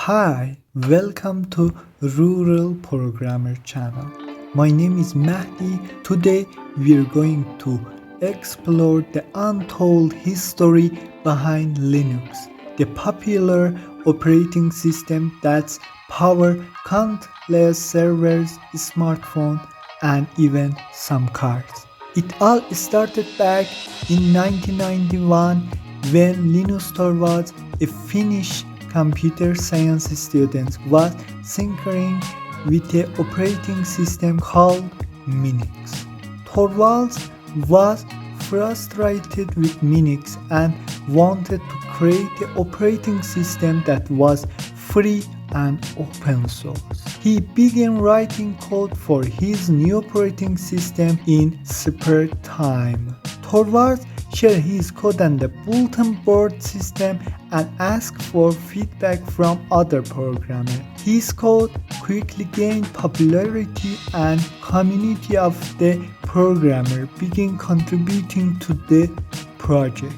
Hi, welcome to Rural Programmer channel. My name is Mahdi. Today we are going to explore the untold history behind Linux, the popular operating system that's power countless servers, smartphones, and even some cars. It all started back in 1991 when Linus Torvalds, a Finnish computer science student, was tinkering with an operating system called MINIX. Torvalds was frustrated with MINIX and wanted to create an operating system that was free and open source. He began writing code for his new operating system in spare time. Torvalds shared his code on the bulletin board system and asked for feedback from other programmers. His code quickly gained popularity and community of the programmer began contributing to the project.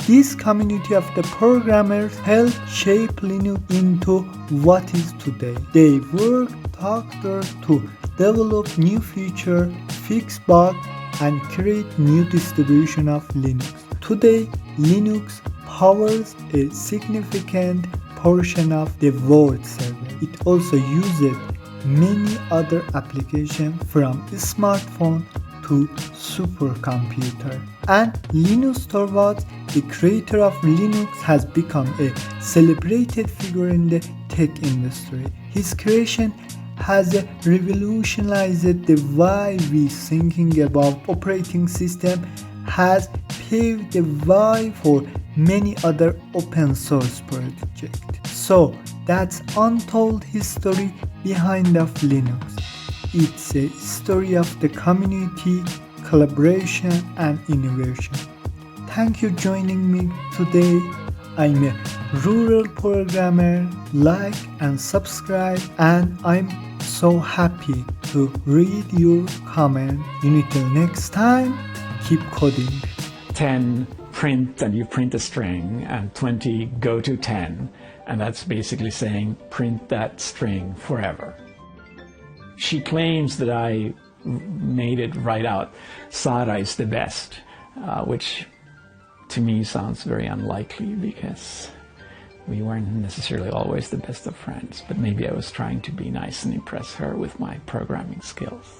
This community of the programmers helped shape Linux into what is today. They worked together to develop new features, fix bugs, and create new distribution of Linux. Today, Linux powers a significant portion of the world server. It also uses many other applications from smartphone to supercomputer. And Linus Torvalds, the creator of Linux, has become a celebrated figure in the tech industry. His creation has revolutionized the way we thinking about operating system, has paved the way for many other open source projects. So that's untold history behind of Linux. It's a story of the community, collaboration, and innovation. Thank you for joining me today. I'm a rural programmer. Like and subscribe, and I'm so happy to read your comment. Until next time, keep coding. 10 print, and you print a string, and 20 go to 10, and that's basically saying print that string forever. She claims that I made it right out, Sara is the best, which to me sounds very unlikely because we weren't necessarily always the best of friends, but maybe I was trying to be nice and impress her with my programming skills.